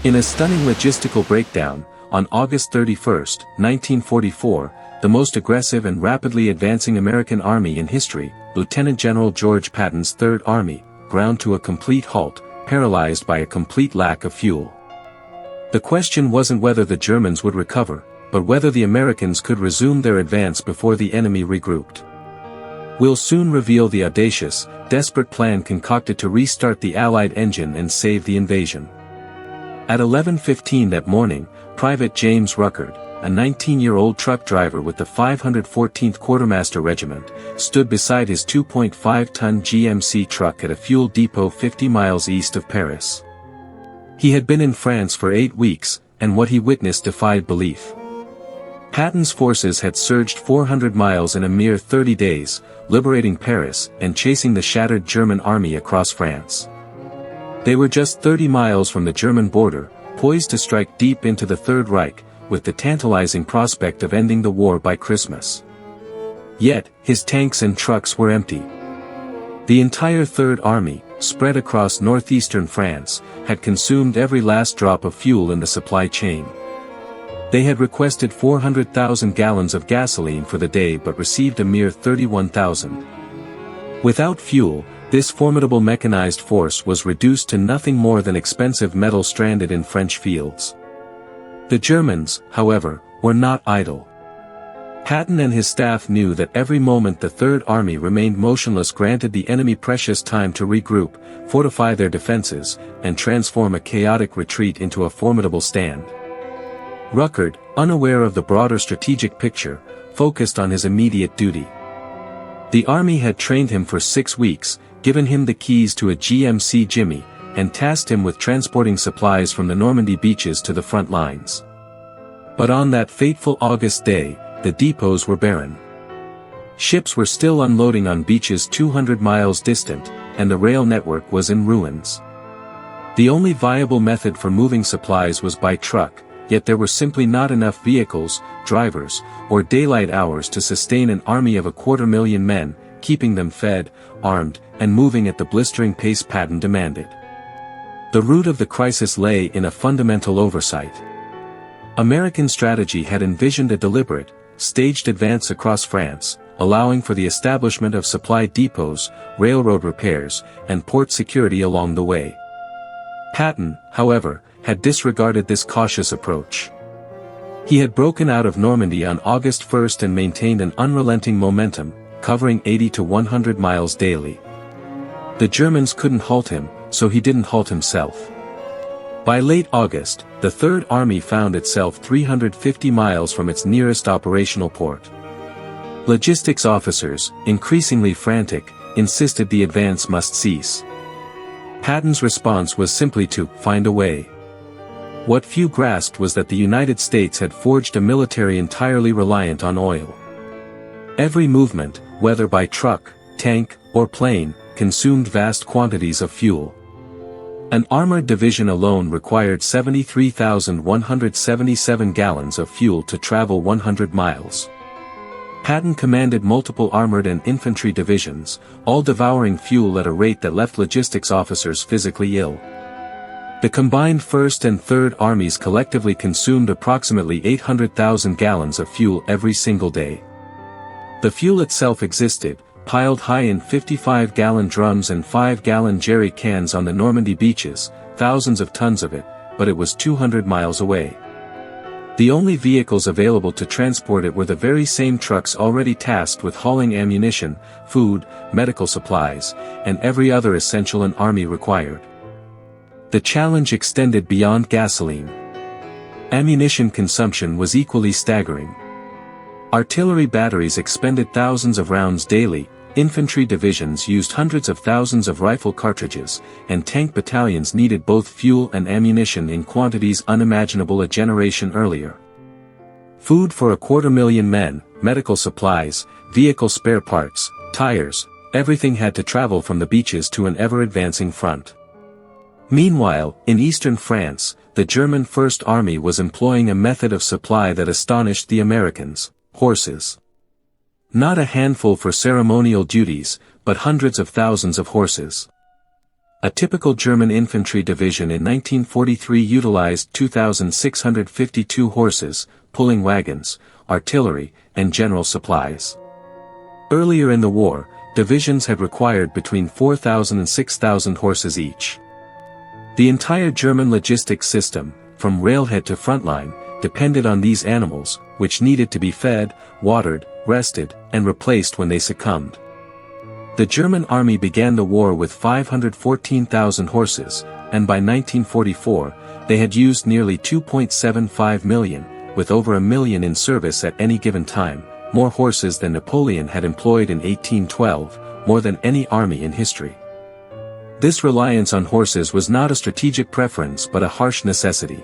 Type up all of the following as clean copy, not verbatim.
In a stunning logistical breakdown, on August 31, 1944, the most aggressive and rapidly advancing American army in history, Lieutenant General George Patton's Third Army, ground to a complete halt, paralyzed by a complete lack of fuel. The question wasn't whether the Germans would recover, but whether the Americans could resume their advance before the enemy regrouped. We'll soon reveal the audacious, desperate plan concocted to restart the Allied engine and save the invasion. At 11:15 that morning, Private James Ruckert, a 19-year-old truck driver with the 514th Quartermaster Regiment, stood beside his 2.5-ton GMC truck at a fuel depot 50 miles east of Paris. He had been in France for 8 weeks, and what he witnessed defied belief. Patton's forces had surged 400 miles in a mere 30 days, liberating Paris and chasing the shattered German army across France. They were just 30 miles from the German border, poised to strike deep into the Third Reich, with the tantalizing prospect of ending the war by Christmas. Yet, his tanks and trucks were empty. The entire Third Army, spread across northeastern France, had consumed every last drop of fuel in the supply chain. They had requested 400,000 gallons of gasoline for the day but received a mere 31,000. Without fuel, this formidable mechanized force was reduced to nothing more than expensive metal stranded in French fields. The Germans, however, were not idle. Patton and his staff knew that every moment the Third Army remained motionless granted the enemy precious time to regroup, fortify their defenses, and transform a chaotic retreat into a formidable stand. Ruckert, unaware of the broader strategic picture, focused on his immediate duty. The army had trained him for 6 weeks, given him the keys to a GMC Jimmy, and tasked him with transporting supplies from the Normandy beaches to the front lines. But on that fateful August day, the depots were barren. Ships were still unloading on beaches 200 miles distant, and the rail network was in ruins. The only viable method for moving supplies was by truck, yet there were simply not enough vehicles, drivers, or daylight hours to sustain an army of 250,000 men, keeping them fed, armed, and moving at the blistering pace Patton demanded. The root of the crisis lay in a fundamental oversight. American strategy had envisioned a deliberate, staged advance across France, allowing for the establishment of supply depots, railroad repairs, and port security along the way. Patton, however, had disregarded this cautious approach. He had broken out of Normandy on August 1 and maintained an unrelenting momentum, covering 80 to 100 miles daily. The Germans couldn't halt him, so he didn't halt himself. By late August, the Third Army found itself 350 miles from its nearest operational port. Logistics officers, increasingly frantic, insisted the advance must cease. Patton's response was simply to find a way. What few grasped was that the United States had forged a military entirely reliant on oil. Every movement, whether by truck, tank, or plane, consumed vast quantities of fuel. An armored division alone required 73,177 gallons of fuel to travel 100 miles. Patton commanded multiple armored and infantry divisions, all devouring fuel at a rate that left logistics officers physically ill. The combined First and Third Armies collectively consumed approximately 800,000 gallons of fuel every single day. The fuel itself existed, piled high in 55-gallon drums and 5-gallon jerry cans on the Normandy beaches, thousands of tons of it, but it was 200 miles away. The only vehicles available to transport it were the very same trucks already tasked with hauling ammunition, food, medical supplies, and every other essential an army required. The challenge extended beyond gasoline. Ammunition consumption was equally staggering. Artillery batteries expended thousands of rounds daily, infantry divisions used hundreds of thousands of rifle cartridges, and tank battalions needed both fuel and ammunition in quantities unimaginable a generation earlier. Food for 250,000 men, medical supplies, vehicle spare parts, tires, everything had to travel from the beaches to an ever-advancing front. Meanwhile, in eastern France, the German First Army was employing a method of supply that astonished the Americans: horses. Not a handful for ceremonial duties, but hundreds of thousands of horses. A typical German infantry division in 1943 utilized 2,652 horses, pulling wagons, artillery, and general supplies. Earlier in the war, divisions had required between 4,000 and 6,000 horses each. The entire German logistics system, from railhead to frontline, depended on these animals, which needed to be fed, watered, rested, and replaced when they succumbed. The German army began the war with 514,000 horses, and by 1944, they had used nearly 2.75 million, with over a million in service at any given time, more horses than Napoleon had employed in 1812, more than any army in history. This reliance on horses was not a strategic preference but a harsh necessity.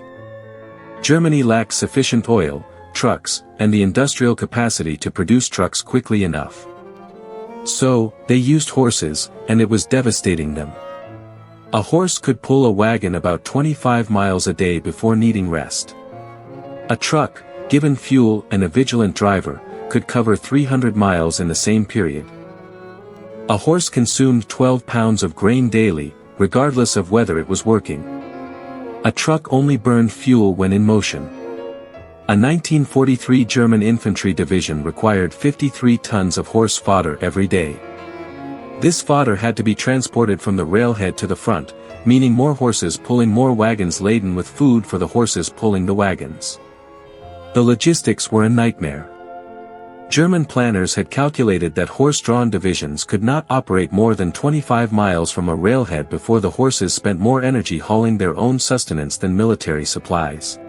Germany lacked sufficient oil, trucks, and the industrial capacity to produce trucks quickly enough. So, they used horses, and it was devastating them. A horse could pull a wagon about 25 miles a day before needing rest. A truck, given fuel and a vigilant driver, could cover 300 miles in the same period. A horse consumed 12 pounds of grain daily, regardless of whether it was working. A truck only burned fuel when in motion. A 1943 German infantry division required 53 tons of horse fodder every day. This fodder had to be transported from the railhead to the front, meaning more horses pulling more wagons laden with food for the horses pulling the wagons. The logistics were a nightmare. German planners had calculated that horse-drawn divisions could not operate more than 25 miles from a railhead before the horses spent more energy hauling their own sustenance than military supplies.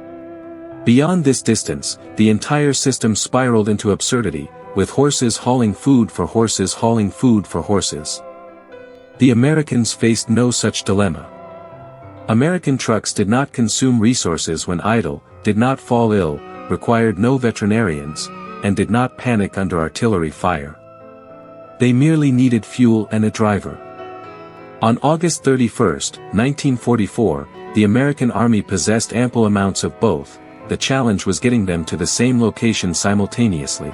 Beyond this distance, the entire system spiraled into absurdity, with horses hauling food for horses hauling food for horses. The Americans faced no such dilemma. American trucks did not consume resources when idle, did not fall ill, required no veterinarians, and did not panic under artillery fire. They merely needed fuel and a driver. On August 31, 1944, the American Army possessed ample amounts of both. The challenge was getting them to the same location simultaneously.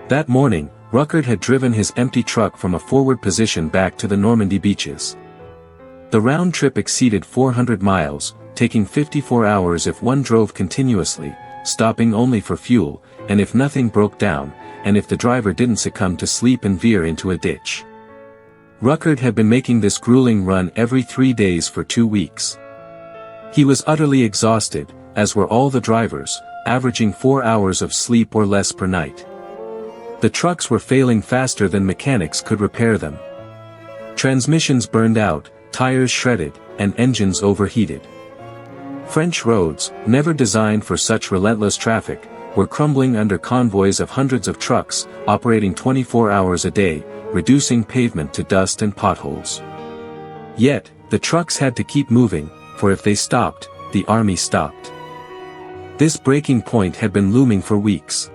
That morning, Ruckert had driven his empty truck from a forward position back to the Normandy beaches. The round trip exceeded 400 miles, taking 54 hours if one drove continuously, stopping only for fuel, and if nothing broke down, and if the driver didn't succumb to sleep and veer into a ditch. Ruckert had been making this grueling run every 3 days for 2 weeks. He was utterly exhausted, as were all the drivers, averaging 4 hours of sleep or less per night. The trucks were failing faster than mechanics could repair them. Transmissions burned out, tires shredded, and engines overheated. French roads, never designed for such relentless traffic, were crumbling under convoys of hundreds of trucks, operating 24 hours a day, reducing pavement to dust and potholes. Yet, the trucks had to keep moving, for if they stopped, the army stopped. This breaking point had been looming for weeks.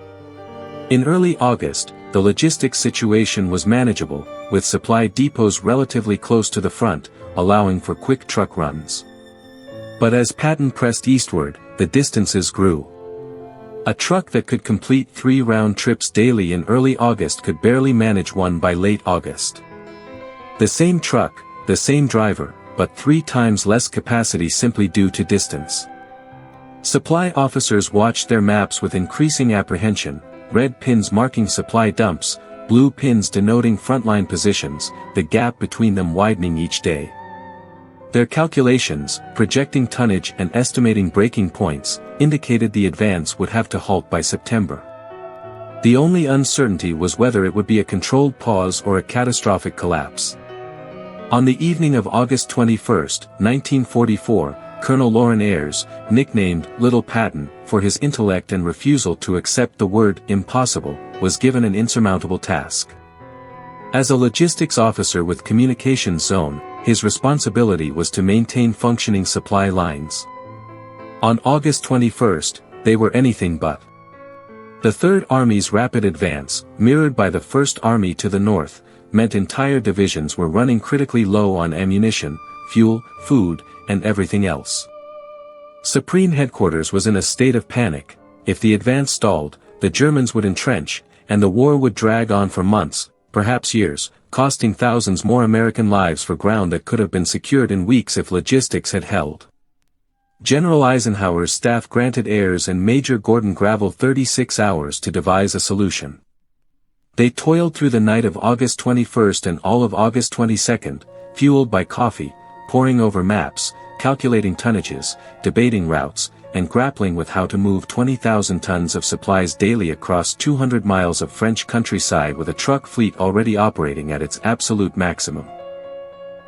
In early August, the logistics situation was manageable, with supply depots relatively close to the front, allowing for quick truck runs. But as Patton pressed eastward, the distances grew. A truck that could complete 3 round trips daily in early August could barely manage one by late August. The same truck, the same driver, but 3 times less capacity simply due to distance. Supply officers watched their maps with increasing apprehension, red pins marking supply dumps, blue pins denoting frontline positions, the gap between them widening each day. Their calculations, projecting tonnage and estimating breaking points, indicated the advance would have to halt by September. The only uncertainty was whether it would be a controlled pause or a catastrophic collapse. On the evening of August 21, 1944, Colonel Loren Ayers, nicknamed Little Patton, for his intellect and refusal to accept the word impossible, was given an insurmountable task. As a logistics officer with communications zone, his responsibility was to maintain functioning supply lines. On August 21, they were anything but. The Third Army's rapid advance, mirrored by the First Army to the north, meant entire divisions were running critically low on ammunition, fuel, food, and everything else. Supreme Headquarters was in a state of panic. If the advance stalled, the Germans would entrench, and the war would drag on for months, perhaps years, costing thousands more American lives for ground that could have been secured in weeks if logistics had held. General Eisenhower's staff granted Ayers and Major Gordon Gravel 36 hours to devise a solution. They toiled through the night of August 21 and all of August 22, fueled by coffee, poring over maps, calculating tonnages, debating routes, and grappling with how to move 20,000 tons of supplies daily across 200 miles of French countryside with a truck fleet already operating at its absolute maximum.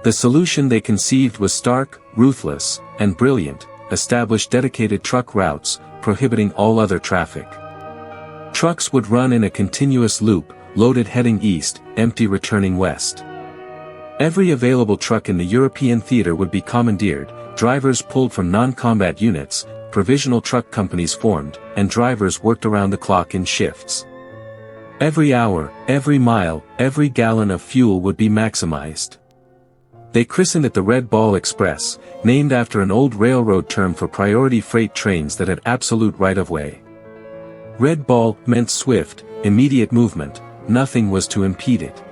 The solution they conceived was stark, ruthless, and brilliant: establish dedicated truck routes, prohibiting all other traffic. Trucks would run in a continuous loop, loaded heading east, empty returning west. Every available truck in the European theater would be commandeered, drivers pulled from non-combat units, provisional truck companies formed, and drivers worked around the clock in shifts. Every hour, every mile, every gallon of fuel would be maximized. They christened it the Red Ball Express, named after an old railroad term for priority freight trains that had absolute right-of-way. Red Ball meant swift, immediate movement, nothing was to impede it.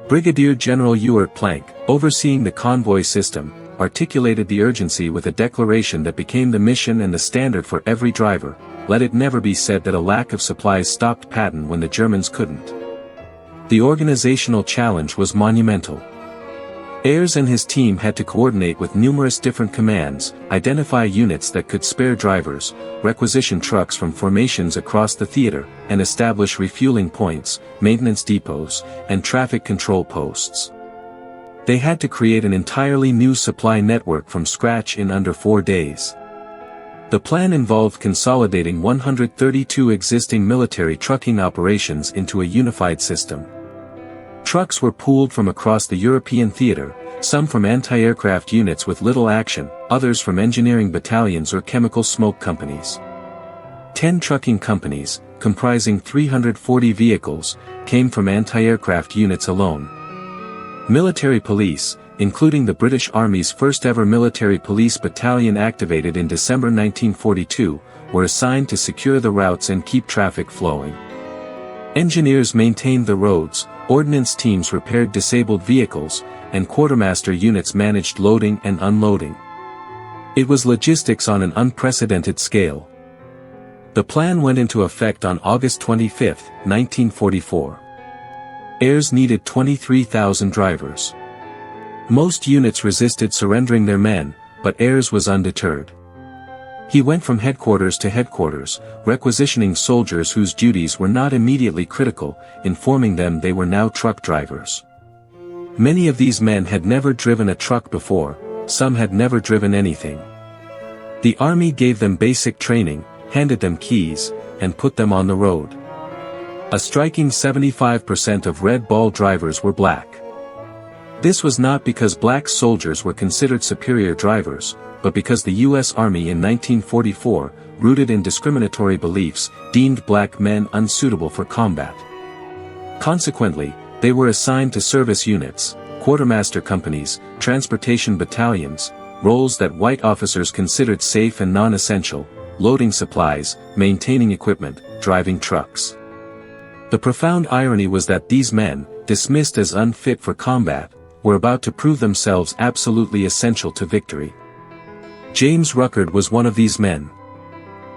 Brigadier General Ewart Plank, overseeing the convoy system, articulated the urgency with a declaration that became the mission and the standard for every driver: let it never be said that a lack of supplies stopped Patton when the Germans couldn't. The organizational challenge was monumental. Ayers and his team had to coordinate with numerous different commands, identify units that could spare drivers, requisition trucks from formations across the theater, and establish refueling points, maintenance depots, and traffic control posts. They had to create an entirely new supply network from scratch in under 4 days. The plan involved consolidating 132 existing military trucking operations into a unified system. Trucks were pooled from across the European theater, some from anti-aircraft units with little action, others from engineering battalions or chemical smoke companies. 10 trucking companies, comprising 340 vehicles, came from anti-aircraft units alone. Military police, including the British Army's first-ever military police battalion activated in December 1942, were assigned to secure the routes and keep traffic flowing. Engineers maintained the roads, ordnance teams repaired disabled vehicles, and quartermaster units managed loading and unloading. It was logistics on an unprecedented scale. The plan went into effect on August 25, 1944. Ayers needed 23,000 drivers. Most units resisted surrendering their men, but Ayers was undeterred. He went from headquarters to headquarters, requisitioning soldiers whose duties were not immediately critical, informing them they were now truck drivers. Many of these men had never driven a truck before, some had never driven anything. The Army gave them basic training, handed them keys, and put them on the road. A striking 75% of Red Ball drivers were black. This was not because black soldiers were considered superior drivers, but because the U.S. Army in 1944, rooted in discriminatory beliefs, deemed black men unsuitable for combat. Consequently, they were assigned to service units, quartermaster companies, transportation battalions, roles that white officers considered safe and non-essential, loading supplies, maintaining equipment, driving trucks. The profound irony was that these men, dismissed as unfit for combat, were about to prove themselves absolutely essential to victory. James Ruckert was one of these men.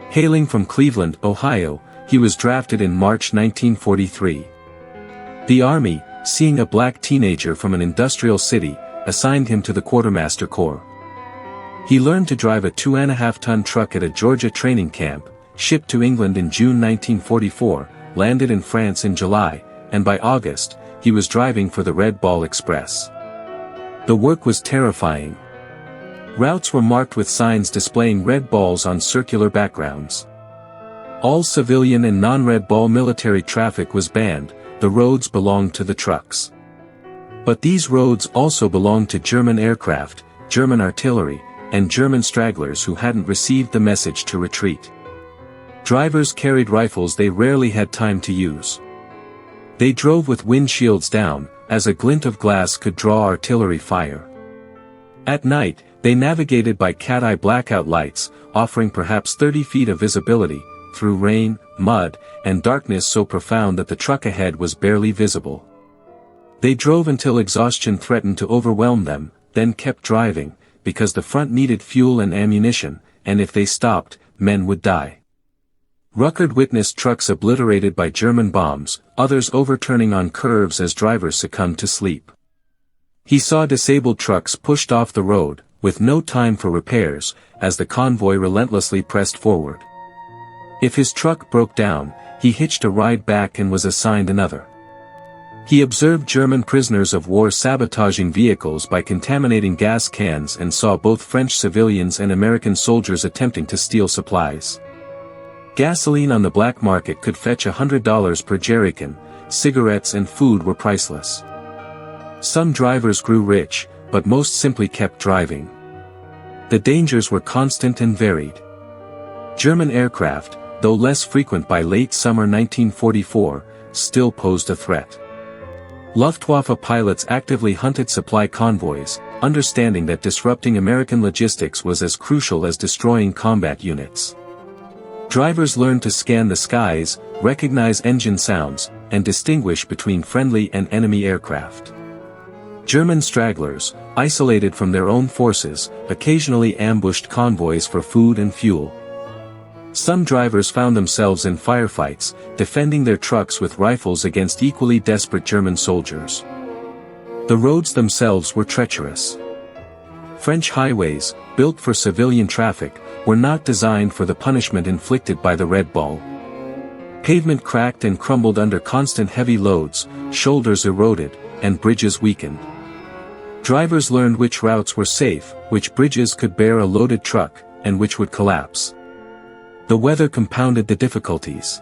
Hailing from Cleveland, Ohio, he was drafted in March 1943. The Army, seeing a black teenager from an industrial city, assigned him to the Quartermaster Corps. He learned to drive a 2.5-ton truck at a Georgia training camp, shipped to England in June 1944, landed in France in July, and by August, he was driving for the Red Ball Express. The work was terrifying. Routes were marked with signs displaying red balls on circular backgrounds. All civilian and non-Red Ball military traffic was banned, the roads belonged to the trucks. But these roads also belonged to German aircraft, German artillery, and German stragglers who hadn't received the message to retreat. Drivers carried rifles they rarely had time to use. They drove with windshields down, as a glint of glass could draw artillery fire. At night, they navigated by cat-eye blackout lights, offering perhaps 30 feet of visibility, through rain, mud, and darkness so profound that the truck ahead was barely visible. They drove until exhaustion threatened to overwhelm them, then kept driving, because the front needed fuel and ammunition, and if they stopped, men would die. Ruckert witnessed trucks obliterated by German bombs, others overturning on curves as drivers succumbed to sleep. He saw disabled trucks pushed off the road, with no time for repairs, as the convoy relentlessly pressed forward. If his truck broke down, he hitched a ride back and was assigned another. He observed German prisoners of war sabotaging vehicles by contaminating gas cans and saw both French civilians and American soldiers attempting to steal supplies. Gasoline on the black market could fetch $100 per jerrycan, cigarettes and food were priceless. Some drivers grew rich, but most simply kept driving. The dangers were constant and varied. German aircraft, though less frequent by late summer 1944, still posed a threat. Luftwaffe pilots actively hunted supply convoys, understanding that disrupting American logistics was as crucial as destroying combat units. Drivers learned to scan the skies, recognize engine sounds, and distinguish between friendly and enemy aircraft. German stragglers, isolated from their own forces, occasionally ambushed convoys for food and fuel. Some drivers found themselves in firefights, defending their trucks with rifles against equally desperate German soldiers. The roads themselves were treacherous. French highways, built for civilian traffic, were not designed for the punishment inflicted by the Red Ball. Pavement cracked and crumbled under constant heavy loads, shoulders eroded, and bridges weakened. Drivers learned which routes were safe, which bridges could bear a loaded truck, and which would collapse. The weather compounded the difficulties.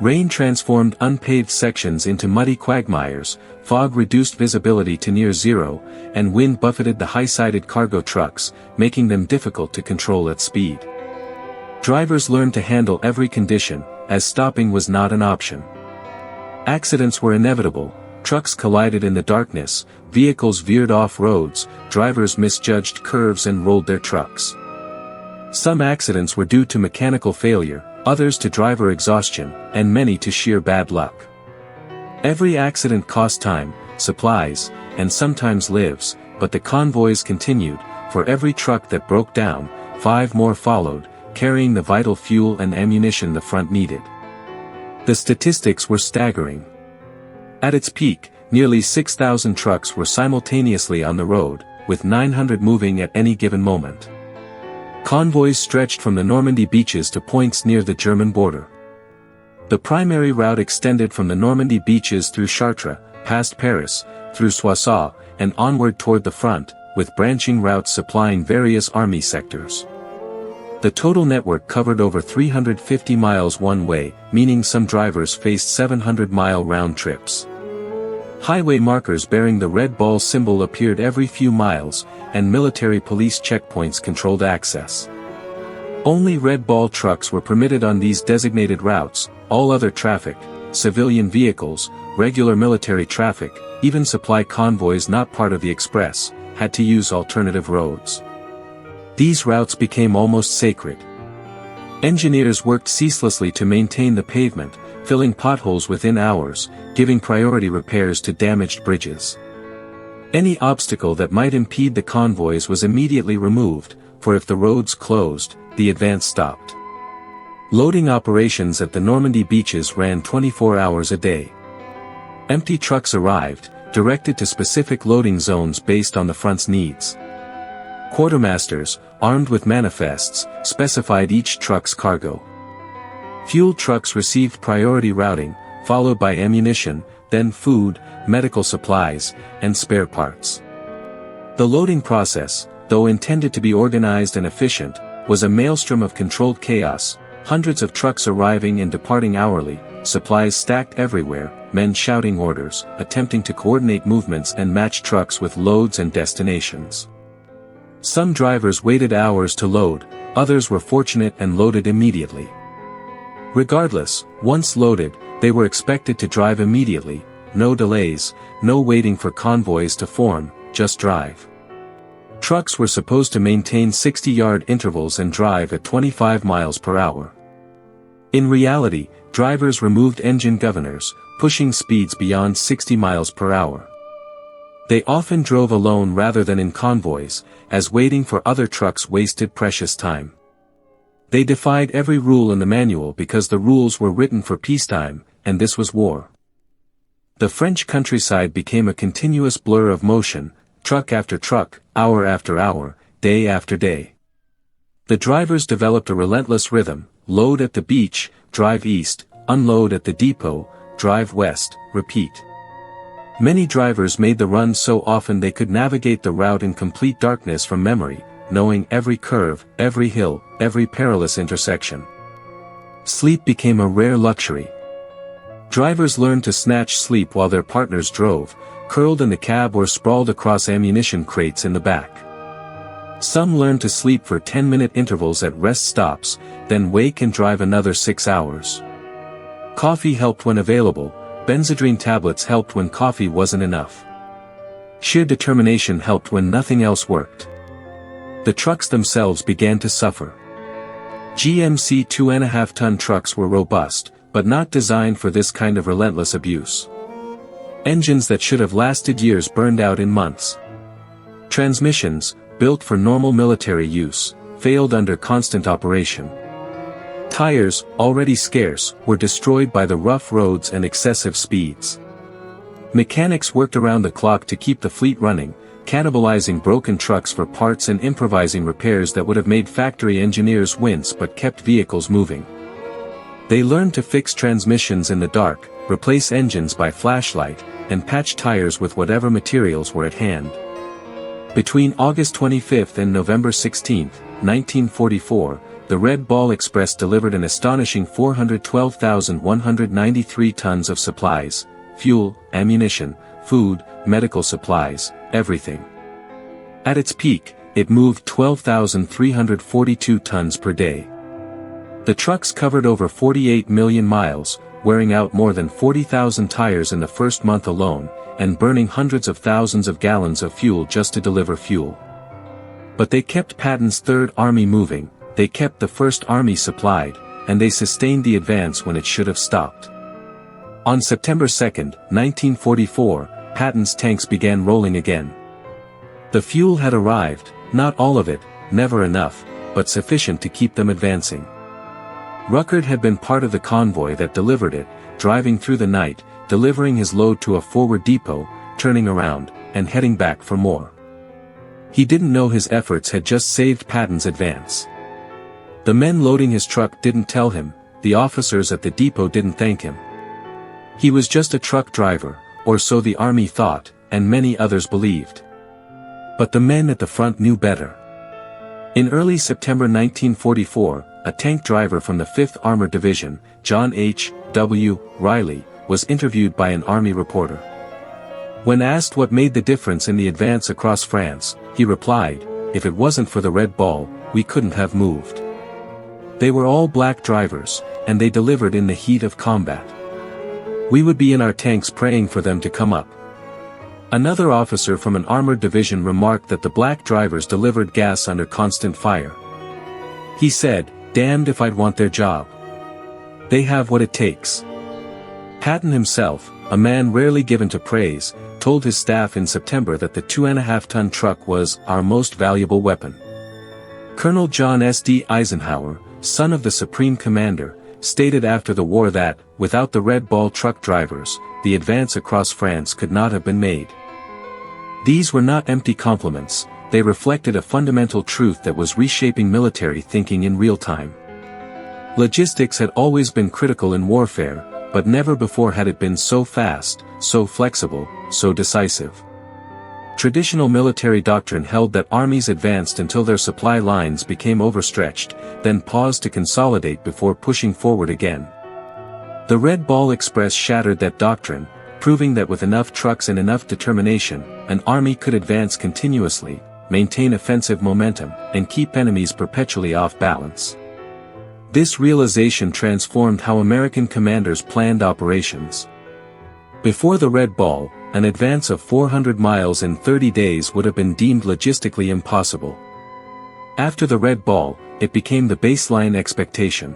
Rain transformed unpaved sections into muddy quagmires, fog reduced visibility to near zero, and wind buffeted the high-sided cargo trucks, making them difficult to control at speed. Drivers learned to handle every condition, as stopping was not an option. Accidents were inevitable, trucks collided in the darkness, vehicles veered off roads, drivers misjudged curves and rolled their trucks. Some accidents were due to mechanical failure, others to driver exhaustion, and many to sheer bad luck. Every accident cost time, supplies, and sometimes lives, but the convoys continued. For every truck that broke down, 5 more followed, carrying the vital fuel and ammunition the front needed. The statistics were staggering. At its peak, nearly 6,000 trucks were simultaneously on the road, with 900 moving at any given moment. Convoys stretched from the Normandy beaches to points near the German border. The primary route extended from the Normandy beaches through Chartres, past Paris, through Soissons, and onward toward the front, with branching routes supplying various army sectors. The total network covered over 350 miles one way, meaning some drivers faced 700-mile round trips. Highway markers bearing the red ball symbol appeared every few miles, and military police checkpoints controlled access. Only red ball trucks were permitted on these designated routes. All other traffic, civilian vehicles, regular military traffic, even supply convoys not part of the express, had to use alternative roads. These routes became almost sacred. Engineers worked ceaselessly to maintain the pavement, filling potholes within hours, giving priority repairs to damaged bridges. Any obstacle that might impede the convoys was immediately removed, for if the roads closed, the advance stopped. Loading operations at the Normandy beaches ran 24 hours a day. Empty trucks arrived, directed to specific loading zones based on the front's needs. Quartermasters, armed with manifests, specified each truck's cargo. Fuel trucks received priority routing, followed by ammunition, then food, medical supplies, and spare parts. The loading process, though intended to be organized and efficient, was a maelstrom of controlled chaos, hundreds of trucks arriving and departing hourly, supplies stacked everywhere, men shouting orders, attempting to coordinate movements and match trucks with loads and destinations. Some drivers waited hours to load, others were fortunate and loaded immediately. Regardless, once loaded, they were expected to drive immediately, no delays, no waiting for convoys to form, just drive. Trucks were supposed to maintain 60-yard intervals and drive at 25 miles per hour. In reality, drivers removed engine governors, pushing speeds beyond 60 miles per hour. They often drove alone rather than in convoys, as waiting for other trucks wasted precious time. They defied every rule in the manual because the rules were written for peacetime, and this was war. The French countryside became a continuous blur of motion, truck after truck, hour after hour, day after day. The drivers developed a relentless rhythm: load at the beach, drive east, unload at the depot, drive west, repeat. Many drivers made the run so often they could navigate the route in complete darkness from memory, knowing every curve, every hill, every perilous intersection. Sleep became a rare luxury. Drivers learned to snatch sleep while their partners drove, curled in the cab or sprawled across ammunition crates in the back. Some learned to sleep for 10-minute intervals at rest stops, then wake and drive another 6 hours. Coffee helped when available, Benzedrine tablets helped when coffee wasn't enough. Sheer determination helped when nothing else worked. The trucks themselves began to suffer. GMC 2.5-ton trucks were robust, but not designed for this kind of relentless abuse. Engines that should have lasted years burned out in months. Transmissions, built for normal military use, failed under constant operation. Tires, already scarce, were destroyed by the rough roads and excessive speeds. Mechanics worked around the clock to keep the fleet running, cannibalizing broken trucks for parts and improvising repairs that would have made factory engineers wince but kept vehicles moving. They learned to fix transmissions in the dark, replace engines by flashlight, and patch tires with whatever materials were at hand. Between August 25 and November 16, 1944, the Red Ball Express delivered an astonishing 412,193 tons of supplies, fuel, ammunition, food, medical supplies, everything. At its peak, it moved 12,342 tons per day. The trucks covered over 48 million miles, wearing out more than 40,000 tires in the first month alone, and burning hundreds of thousands of gallons of fuel just to deliver fuel. But they kept Patton's Third Army moving, they kept the First Army supplied, and they sustained the advance when it should have stopped. On September 2, 1944, Patton's tanks began rolling again. The fuel had arrived, not all of it, never enough, but sufficient to keep them advancing. Ruckert had been part of the convoy that delivered it, driving through the night, delivering his load to a forward depot, turning around, and heading back for more. He didn't know his efforts had just saved Patton's advance. The men loading his truck didn't tell him, the officers at the depot didn't thank him. He was just a truck driver, or so the army thought, and many others believed. But the men at the front knew better. In early September 1944, a tank driver from the 5th Armored Division, John H. W. Riley, was interviewed by an army reporter. When asked what made the difference in the advance across France, he replied, "If it wasn't for the Red Ball, we couldn't have moved." They were all black drivers, and they delivered in the heat of combat. We would be in our tanks praying for them to come up. Another officer from an armored division remarked that the black drivers delivered gas under constant fire. He said, "Damned if I'd want their job. They have what it takes." Patton himself, a man rarely given to praise, told his staff in September that the 2.5-ton truck was our most valuable weapon. Colonel John S. D. Eisenhower, son of the Supreme Commander, stated after the war that, without the Red Ball truck drivers, the advance across France could not have been made. These were not empty compliments, they reflected a fundamental truth that was reshaping military thinking in real time. Logistics had always been critical in warfare, but never before had it been so fast, so flexible, so decisive. Traditional military doctrine held that armies advanced until their supply lines became overstretched, then paused to consolidate before pushing forward again. The Red Ball Express shattered that doctrine, proving that with enough trucks and enough determination, an army could advance continuously, maintain offensive momentum, and keep enemies perpetually off balance. This realization transformed how American commanders planned operations. Before the Red Ball, an advance of 400 miles in 30 days would have been deemed logistically impossible. After the Red Ball, it became the baseline expectation.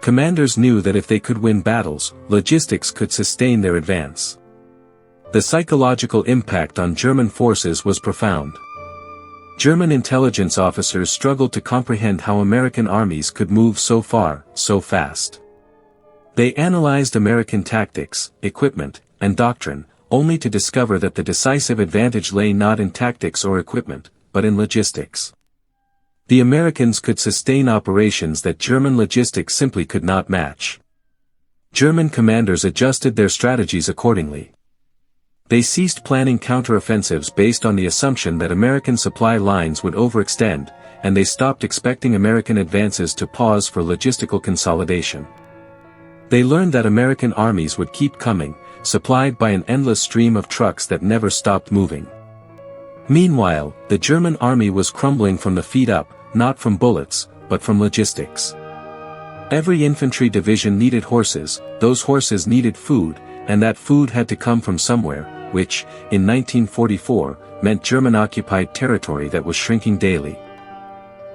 Commanders knew that if they could win battles, logistics could sustain their advance. The psychological impact on German forces was profound. German intelligence officers struggled to comprehend how American armies could move so far, so fast. They analyzed American tactics, equipment, and doctrine, only to discover that the decisive advantage lay not in tactics or equipment, but in logistics. The Americans could sustain operations that German logistics simply could not match. German commanders adjusted their strategies accordingly. They ceased planning counteroffensives based on the assumption that American supply lines would overextend, and they stopped expecting American advances to pause for logistical consolidation. They learned that American armies would keep coming, supplied by an endless stream of trucks that never stopped moving. Meanwhile, the German army was crumbling from the feet up, not from bullets, but from logistics. Every infantry division needed horses, those horses needed food, and that food had to come from somewhere, which, in 1944, meant German-occupied territory that was shrinking daily.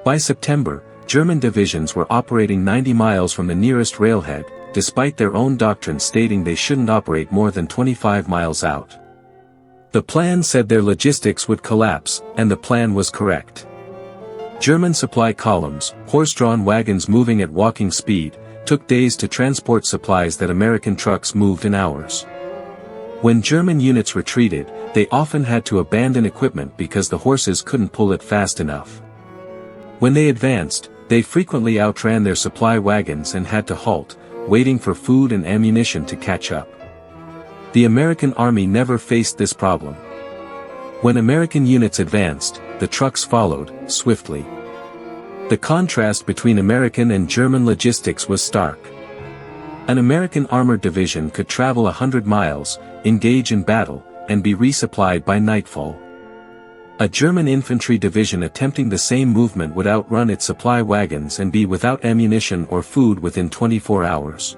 By September, German divisions were operating 90 miles from the nearest railhead, despite their own doctrine stating they shouldn't operate more than 25 miles out. The plan said their logistics would collapse, and the plan was correct. German supply columns, horse-drawn wagons moving at walking speed, took days to transport supplies that American trucks moved in hours. When German units retreated, they often had to abandon equipment because the horses couldn't pull it fast enough. When they advanced, they frequently outran their supply wagons and had to halt, waiting for food and ammunition to catch up. The American army never faced this problem. When American units advanced, the trucks followed, swiftly. The contrast between American and German logistics was stark. An American armored division could travel 100 miles, engage in battle, and be resupplied by nightfall. A German infantry division attempting the same movement would outrun its supply wagons and be without ammunition or food within 24 hours.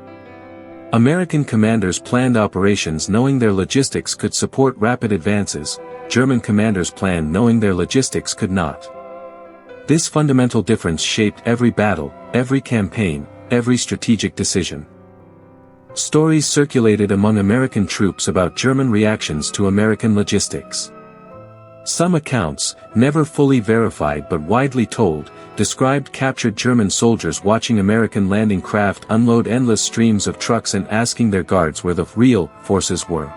American commanders planned operations knowing their logistics could support rapid advances, German commanders planned knowing their logistics could not. This fundamental difference shaped every battle, every campaign, every strategic decision. Stories circulated among American troops about German reactions to American logistics. Some accounts, never fully verified but widely told, described captured German soldiers watching American landing craft unload endless streams of trucks and asking their guards where the real forces were.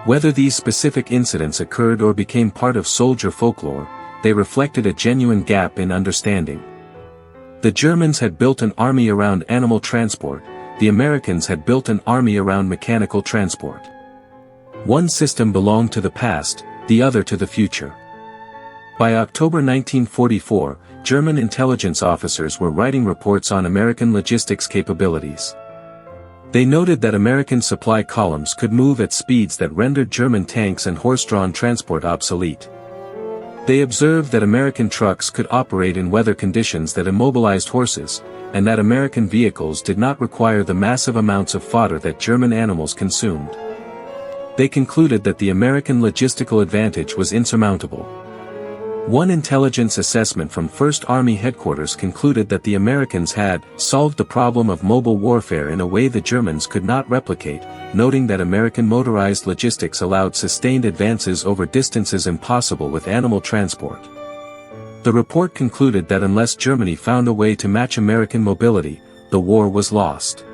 Whether these specific incidents occurred or became part of soldier folklore, they reflected a genuine gap in understanding. The Germans had built an army around animal transport, the Americans had built an army around mechanical transport. One system belonged to the past, the other to the future. By October 1944, German intelligence officers were writing reports on American logistics capabilities. They noted that American supply columns could move at speeds that rendered German tanks and horse-drawn transport obsolete. They observed that American trucks could operate in weather conditions that immobilized horses, and that American vehicles did not require the massive amounts of fodder that German animals consumed. They concluded that the American logistical advantage was insurmountable. One intelligence assessment from 1st Army headquarters concluded that the Americans had solved the problem of mobile warfare in a way the Germans could not replicate, noting that American motorized logistics allowed sustained advances over distances impossible with animal transport. The report concluded that unless Germany found a way to match American mobility, the war was lost.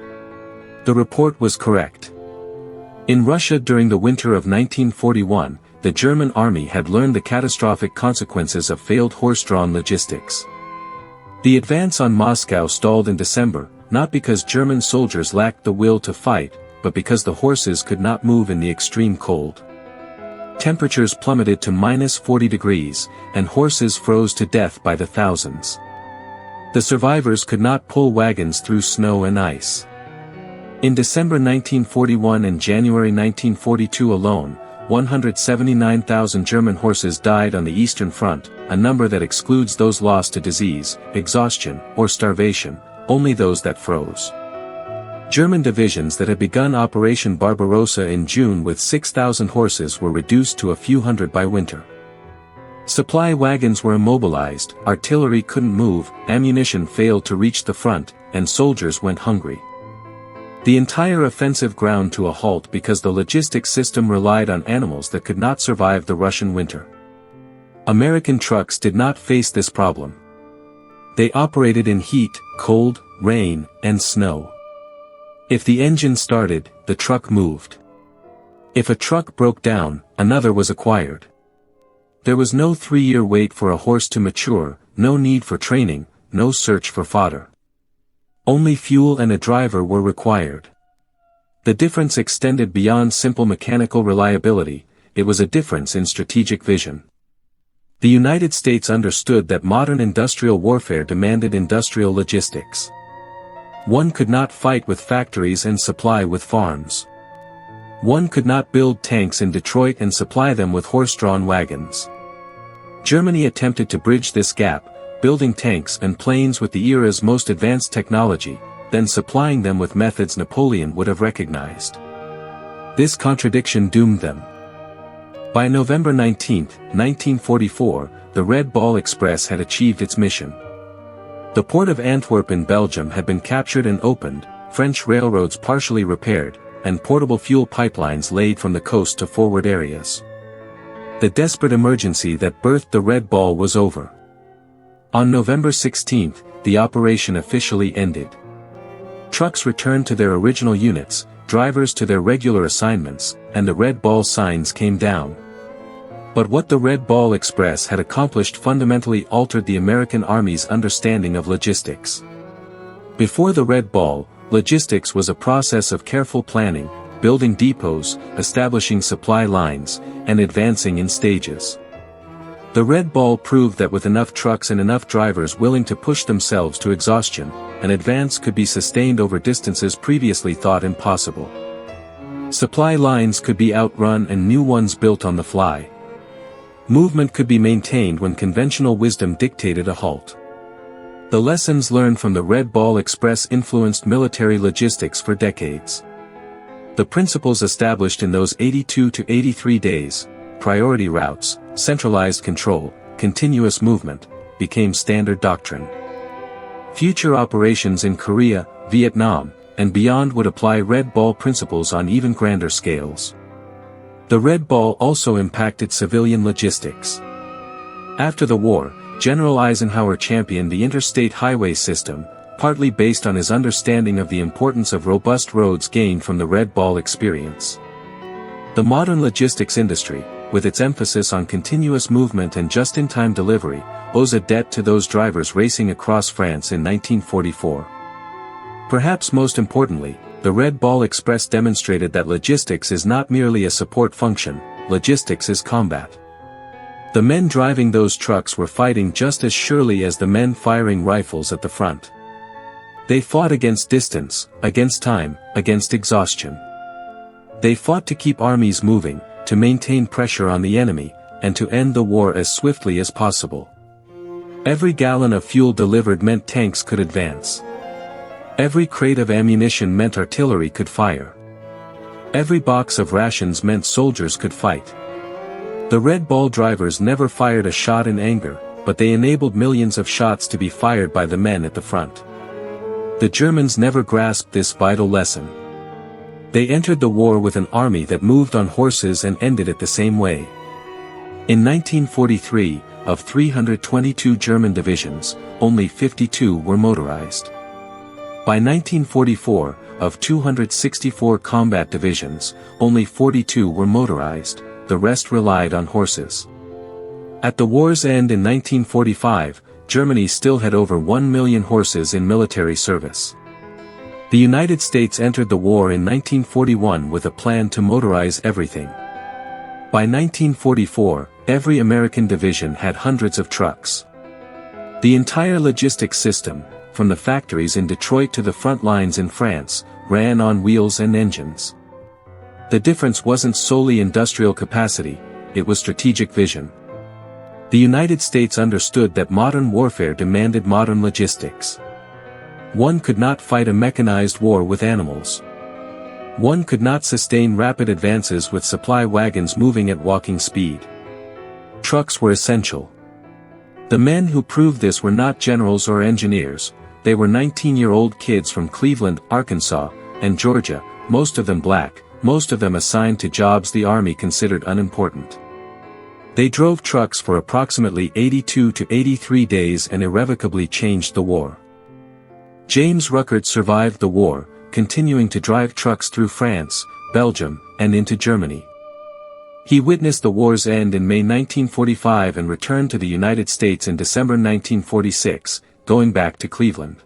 The report was correct. In Russia during the winter of 1941, the German army had learned the catastrophic consequences of failed horse-drawn logistics. The advance on Moscow stalled in December, not because German soldiers lacked the will to fight, but because the horses could not move in the extreme cold. Temperatures plummeted to -40 degrees, and horses froze to death by the thousands. The survivors could not pull wagons through snow and ice. In December 1941 and January 1942 alone, 179,000 German horses died on the Eastern Front, a number that excludes those lost to disease, exhaustion, or starvation, only those that froze. German divisions that had begun Operation Barbarossa in June with 6,000 horses were reduced to a few hundred by winter. Supply wagons were immobilized, artillery couldn't move, ammunition failed to reach the front, and soldiers went hungry. The entire offensive ground to a halt because the logistics system relied on animals that could not survive the Russian winter. American trucks did not face this problem. They operated in heat, cold, rain, and snow. If the engine started, the truck moved. If a truck broke down, another was acquired. There was no 3-year wait for a horse to mature, no need for training, no search for fodder. Only fuel and a driver were required. The difference extended beyond simple mechanical reliability, it was a difference in strategic vision. The United States understood that modern industrial warfare demanded industrial logistics. One could not fight with factories and supply with farms. One could not build tanks in Detroit and supply them with horse-drawn wagons. Germany attempted to bridge this gap, building tanks and planes with the era's most advanced technology, then supplying them with methods Napoleon would have recognized. This contradiction doomed them. By November 19, 1944, the Red Ball Express had achieved its mission. The port of Antwerp in Belgium had been captured and opened, French railroads partially repaired, and portable fuel pipelines laid from the coast to forward areas. The desperate emergency that birthed the Red Ball was over. On November 16, the operation officially ended. Trucks returned to their original units, drivers to their regular assignments, and the Red Ball signs came down. But what the Red Ball Express had accomplished fundamentally altered the American Army's understanding of logistics. Before the Red Ball, logistics was a process of careful planning, building depots, establishing supply lines, and advancing in stages. The Red Ball proved that with enough trucks and enough drivers willing to push themselves to exhaustion, an advance could be sustained over distances previously thought impossible. Supply lines could be outrun and new ones built on the fly. Movement could be maintained when conventional wisdom dictated a halt. The lessons learned from the Red Ball Express influenced military logistics for decades. The principles established in those 82 to 83 days, priority routes, centralized control, continuous movement, became standard doctrine. Future operations in Korea, Vietnam, and beyond would apply Red Ball principles on even grander scales. The Red Ball also impacted civilian logistics. After the war, General Eisenhower championed the interstate highway system, partly based on his understanding of the importance of robust roads gained from the Red Ball experience. The modern logistics industry, with its emphasis on continuous movement and just-in-time delivery, owes a debt to those drivers racing across France in 1944. Perhaps most importantly, the Red Ball Express demonstrated that logistics is not merely a support function, logistics is combat. The men driving those trucks were fighting just as surely as the men firing rifles at the front. They fought against distance, against time, against exhaustion. They fought to keep armies moving, to maintain pressure on the enemy, and to end the war as swiftly as possible. Every gallon of fuel delivered meant tanks could advance. Every crate of ammunition meant artillery could fire. Every box of rations meant soldiers could fight. The Red Ball drivers never fired a shot in anger, but they enabled millions of shots to be fired by the men at the front. The Germans never grasped this vital lesson. They entered the war with an army that moved on horses and ended it the same way. In 1943, of 322 German divisions, only 52 were motorized. By 1944, of 264 combat divisions, only 42 were motorized, the rest relied on horses. At the war's end in 1945, Germany still had over 1 million horses in military service. The United States entered the war in 1941 with a plan to motorize everything. By 1944, every American division had hundreds of trucks. The entire logistics system, from the factories in Detroit to the front lines in France, ran on wheels and engines. The difference wasn't solely industrial capacity, it was strategic vision. The United States understood that modern warfare demanded modern logistics. One could not fight a mechanized war with animals. One could not sustain rapid advances with supply wagons moving at walking speed. Trucks were essential. The men who proved this were not generals or engineers, they were 19-year-old kids from Cleveland, Arkansas, and Georgia, most of them black, most of them assigned to jobs the Army considered unimportant. They drove trucks for approximately 82 to 83 days and irrevocably changed the war. James Ruckert survived the war, continuing to drive trucks through France, Belgium, and into Germany. He witnessed the war's end in May 1945 and returned to the United States in December 1946, going back to Cleveland.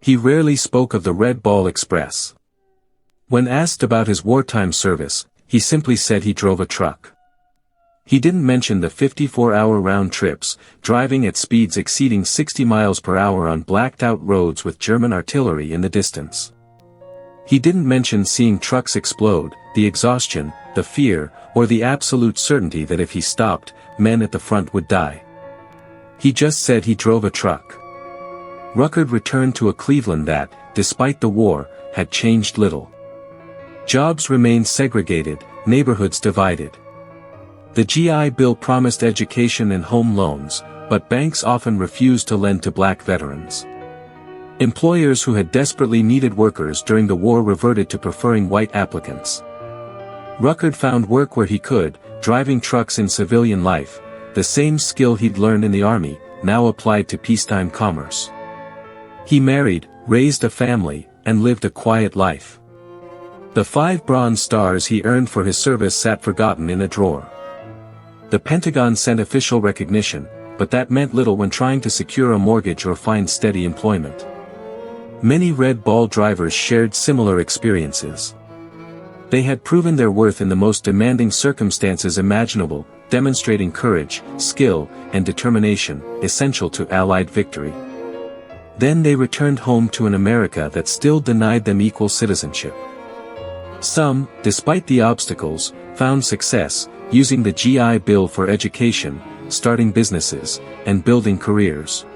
He rarely spoke of the Red Ball Express. When asked about his wartime service, he simply said he drove a truck. He didn't mention the 54-hour round trips, driving at speeds exceeding 60 miles per hour on blacked-out roads with German artillery in the distance. He didn't mention seeing trucks explode, the exhaustion, the fear, or the absolute certainty that if he stopped, men at the front would die. He just said he drove a truck. Ruckert returned to a Cleveland that, despite the war, had changed little. Jobs remained segregated, neighborhoods divided. The GI Bill promised education and home loans, but banks often refused to lend to black veterans. Employers who had desperately needed workers during the war reverted to preferring white applicants. Ruckert found work where he could, driving trucks in civilian life, the same skill he'd learned in the Army, now applied to peacetime commerce. He married, raised a family, and lived a quiet life. The 5 Bronze Stars he earned for his service sat forgotten in a drawer. The Pentagon sent official recognition, but that meant little when trying to secure a mortgage or find steady employment. Many Red Ball drivers shared similar experiences. They had proven their worth in the most demanding circumstances imaginable, demonstrating courage, skill, and determination, essential to Allied victory. Then they returned home to an America that still denied them equal citizenship. Some, despite the obstacles, found success, using the GI Bill for education, starting businesses, and building careers.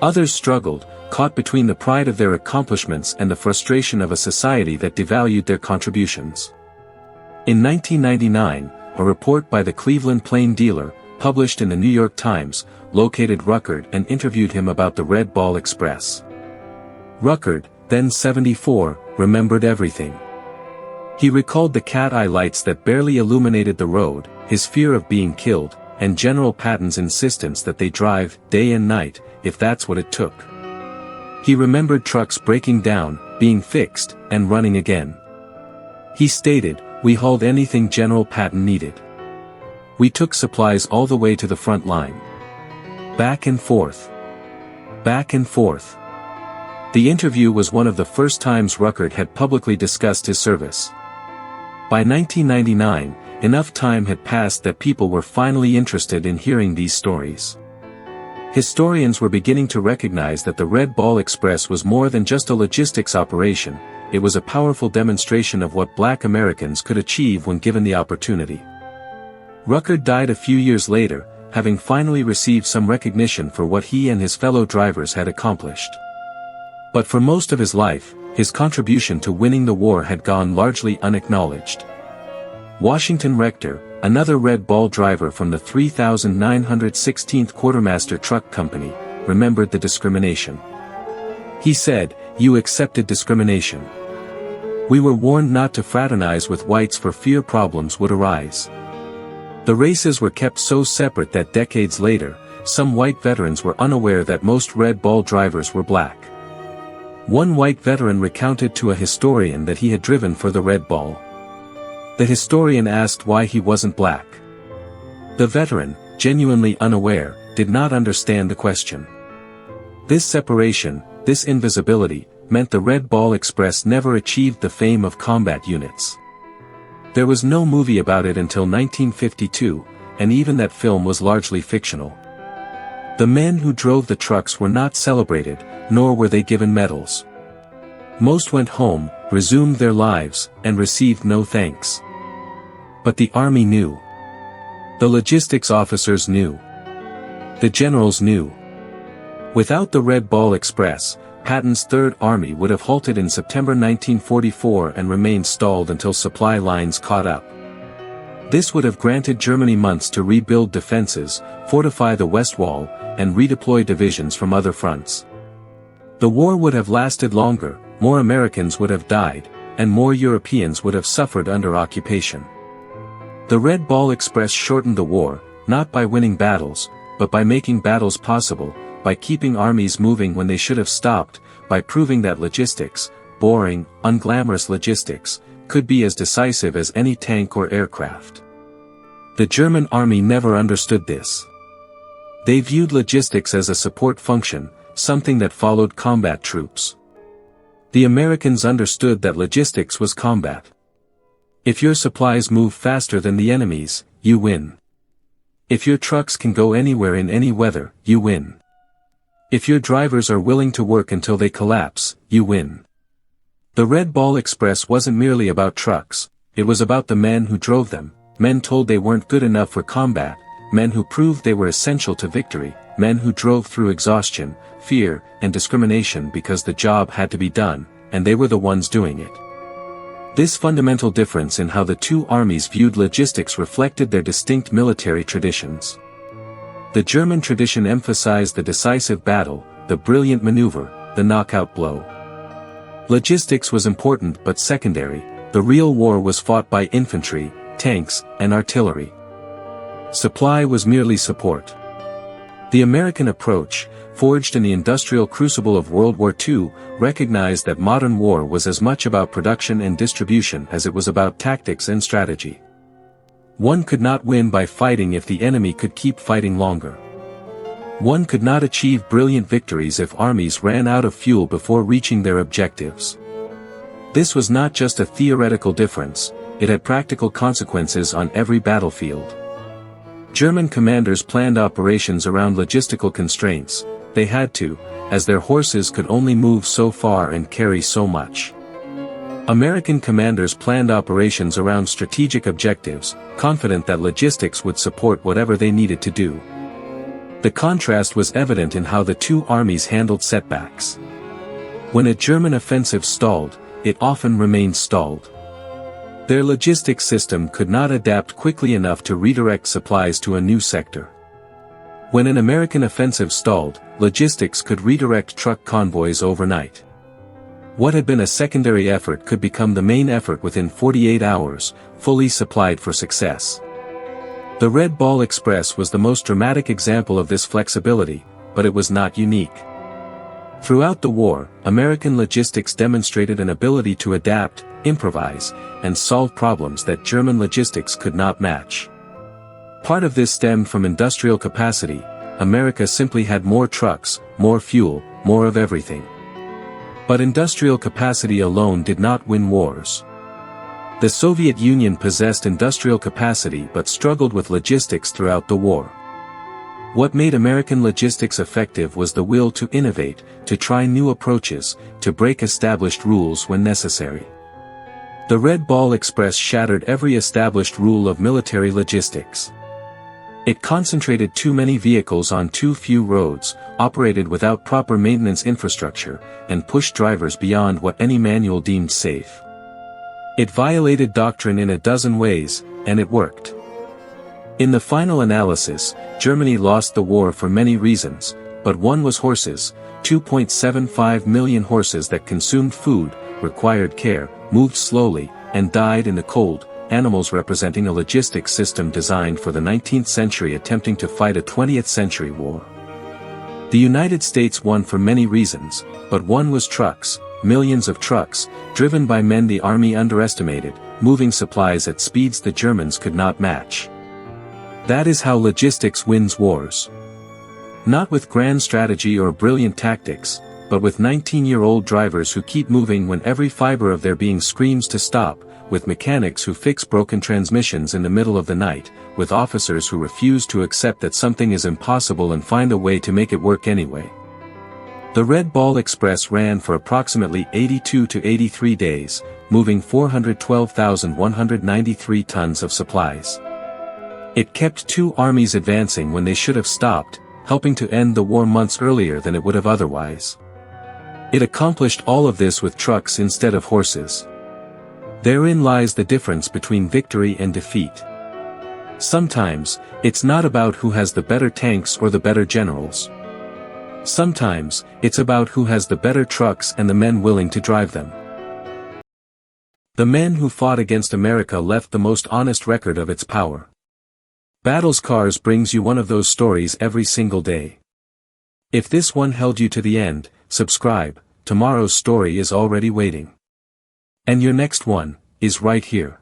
Others struggled, caught between the pride of their accomplishments and the frustration of a society that devalued their contributions. In 1999, a report by the Cleveland Plain Dealer, published in the New York Times, located Ruckert and interviewed him about the Red Ball Express. Ruckert, then 74, remembered everything. He recalled the cat-eye lights that barely illuminated the road, his fear of being killed, and General Patton's insistence that they drive, day and night, if that's what it took. He remembered trucks breaking down, being fixed, and running again. He stated, "We hauled anything General Patton needed. We took supplies all the way to the front line. Back and forth. Back and forth." The interview was one of the first times Ruckert had publicly discussed his service. By 1999, enough time had passed that people were finally interested in hearing these stories. Historians were beginning to recognize that the Red Ball Express was more than just a logistics operation, it was a powerful demonstration of what Black Americans could achieve when given the opportunity. Ruckert died a few years later, having finally received some recognition for what he and his fellow drivers had accomplished. But for most of his life, his contribution to winning the war had gone largely unacknowledged. Washington Rector, another Red Ball driver from the 3916th Quartermaster Truck Company, remembered the discrimination. He said, "You accepted discrimination. We were warned not to fraternize with whites for fear problems would arise. The races were kept so separate that decades later, some white veterans were unaware that most Red Ball drivers were black." One white veteran recounted to a historian that he had driven for the Red Ball. The historian asked why he wasn't black. The veteran, genuinely unaware, did not understand the question. This separation, this invisibility, meant the Red Ball Express never achieved the fame of combat units. There was no movie about it until 1952, and even that film was largely fictional. The men who drove the trucks were not celebrated, nor were they given medals. Most went home, resumed their lives, and received no thanks. But the Army knew. The logistics officers knew. The generals knew. Without the Red Ball Express, Patton's Third Army would have halted in September 1944 and remained stalled until supply lines caught up. This would have granted Germany months to rebuild defenses, fortify the West Wall, and redeploy divisions from other fronts. The war would have lasted longer, more Americans would have died, and more Europeans would have suffered under occupation. The Red Ball Express shortened the war, not by winning battles, but by making battles possible, by keeping armies moving when they should have stopped, by proving that logistics, boring, unglamorous logistics, could be as decisive as any tank or aircraft. The German army never understood this. They viewed logistics as a support function, something that followed combat troops. The Americans understood that logistics was combat. If your supplies move faster than the enemy's, you win. If your trucks can go anywhere in any weather, you win. If your drivers are willing to work until they collapse, you win. The Red Ball Express wasn't merely about trucks, it was about the men who drove them, men told they weren't good enough for combat, men who proved they were essential to victory, men who drove through exhaustion, fear, and discrimination because the job had to be done, and they were the ones doing it. This fundamental difference in how the two armies viewed logistics reflected their distinct military traditions. The German tradition emphasized the decisive battle, the brilliant maneuver, the knockout blow. Logistics was important but secondary, the real war was fought by infantry, tanks, and artillery. Supply was merely support. The American approach, forged in the industrial crucible of World War II, recognized that modern war was as much about production and distribution as it was about tactics and strategy. One could not win by fighting if the enemy could keep fighting longer. One could not achieve brilliant victories if armies ran out of fuel before reaching their objectives. This was not just a theoretical difference, it had practical consequences on every battlefield. German commanders planned operations around logistical constraints. They had to, as their horses could only move so far and carry so much. American commanders planned operations around strategic objectives, confident that logistics would support whatever they needed to do. The contrast was evident in how the two armies handled setbacks. When a German offensive stalled, it often remained stalled. Their logistics system could not adapt quickly enough to redirect supplies to a new sector. When an American offensive stalled, logistics could redirect truck convoys overnight. What had been a secondary effort could become the main effort within 48 hours, fully supplied for success. The Red Ball Express was the most dramatic example of this flexibility, but it was not unique. Throughout the war, American logistics demonstrated an ability to adapt, improvise, and solve problems that German logistics could not match. Part of this stemmed from industrial capacity. America simply had more trucks, more fuel, more of everything. But industrial capacity alone did not win wars. The Soviet Union possessed industrial capacity but struggled with logistics throughout the war. What made American logistics effective was the will to innovate, to try new approaches, to break established rules when necessary. The Red Ball Express shattered every established rule of military logistics. It concentrated too many vehicles on too few roads, operated without proper maintenance infrastructure, and pushed drivers beyond what any manual deemed safe. It violated doctrine in a dozen ways, and it worked. In the final analysis, Germany lost the war for many reasons, but one was horses, 2.75 million horses that consumed food, required care, moved slowly, and died in the cold, animals representing a logistics system designed for the 19th century attempting to fight a 20th century war. The United States won for many reasons, but one was trucks, millions of trucks, driven by men the army underestimated, moving supplies at speeds the Germans could not match. That is how logistics wins wars. Not with grand strategy or brilliant tactics, but with 19-year-old drivers who keep moving when every fiber of their being screams to stop, with mechanics who fix broken transmissions in the middle of the night, with officers who refuse to accept that something is impossible and find a way to make it work anyway. The Red Ball Express ran for approximately 82 to 83 days, moving 412,193 tons of supplies. It kept two armies advancing when they should have stopped, helping to end the war months earlier than it would have otherwise. It accomplished all of this with trucks instead of horses. Therein lies the difference between victory and defeat. Sometimes, it's not about who has the better tanks or the better generals. Sometimes, it's about who has the better trucks and the men willing to drive them. The men who fought against America left the most honest record of its power. Battlescars brings you one of those stories every single day. If this one held you to the end, subscribe, tomorrow's story is already waiting. And your next one is right here.